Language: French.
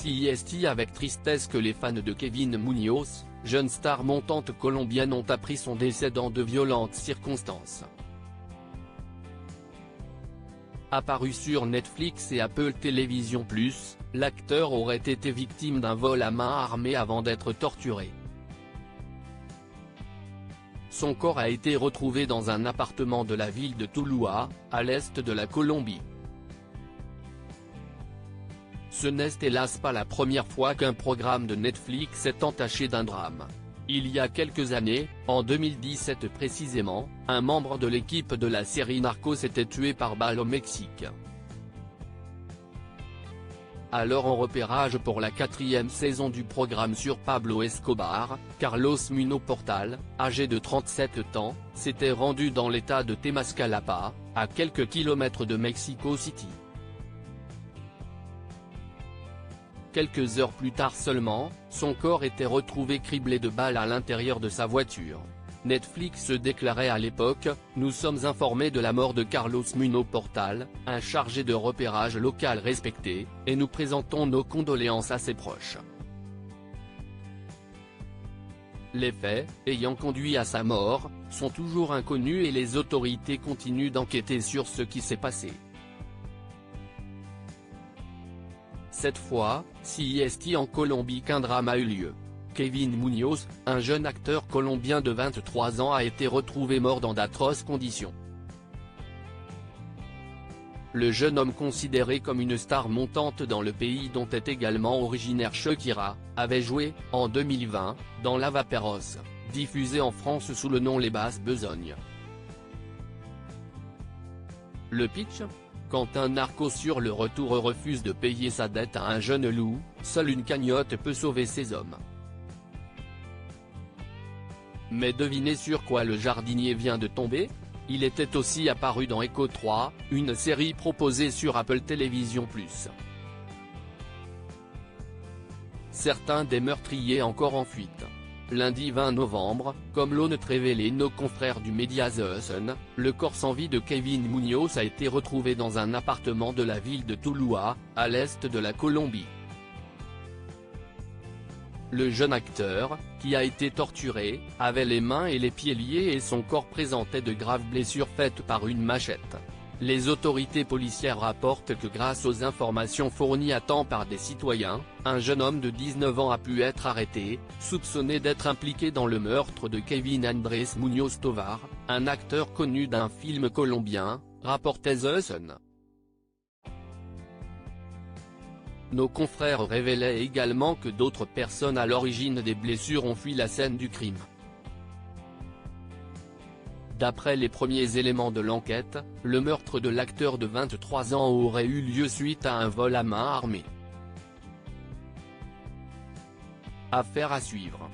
CIST avec tristesse que les fans de Kevin Muñoz, jeune star montante colombienne, ont appris son décès dans de violentes circonstances. Apparu sur Netflix et Apple TV+, l'acteur aurait été victime d'un vol à main armée avant d'être torturé. Son corps a été retrouvé dans un appartement de la ville de Tuluá, à l'est de la Colombie. Ce n'est hélas pas la première fois qu'un programme de Netflix est entaché d'un drame. Il y a quelques années, en 2017 précisément, un membre de l'équipe de la série Narcos était tué par balle au Mexique. Alors en repérage pour la 4e saison du programme sur Pablo Escobar, Carlos Muñoz Portal, âgé de 37 ans, s'était rendu dans l'état de Temascalapa, à quelques kilomètres de Mexico City. Quelques heures plus tard seulement, son corps était retrouvé criblé de balles à l'intérieur de sa voiture. Netflix déclarait à l'époque « Nous sommes informés de la mort de Carlos Muñoz Portal, un chargé de repérage local respecté, et nous présentons nos condoléances à ses proches. » Les faits, ayant conduit à sa mort, sont toujours inconnus et les autorités continuent d'enquêter sur ce qui s'est passé. Cette fois, CIST en Colombie, qu'un drame a eu lieu. Kevin Muñoz, un jeune acteur colombien de 23 ans, a été retrouvé mort dans d'atroces conditions. Le jeune homme, considéré comme une star montante dans le pays dont est également originaire Shakira, avait joué, en 2020, dans Lavaperos, diffusé en France sous le nom Les Basses Besognes. Le pitch ? Quand un narco sur le retour refuse de payer sa dette à un jeune loup, seule une cagnotte peut sauver ses hommes. Mais devinez sur quoi le jardinier vient de tomber ? Il était aussi apparu dans Echo 3, une série proposée sur Apple TV+. Certains des meurtriers encore en fuite. Lundi 20 novembre, comme l'ont révélé nos confrères du média The Sun, le corps sans vie de Kevin Muñoz a été retrouvé dans un appartement de la ville de Tuluá, à l'est de la Colombie. Le jeune acteur, qui a été torturé, avait les mains et les pieds liés et son corps présentait de graves blessures faites par une machette. Les autorités policières rapportent que grâce aux informations fournies à temps par des citoyens, un jeune homme de 19 ans a pu être arrêté, soupçonné d'être impliqué dans le meurtre de Kevin Andrés Muñoz Tovar, un acteur connu d'un film colombien, rapportait The Sun. Nos confrères révélaient également que d'autres personnes à l'origine des blessures ont fui la scène du crime. D'après les premiers éléments de l'enquête, le meurtre de l'acteur de 23 ans aurait eu lieu suite à un vol à main armée. Affaire à suivre.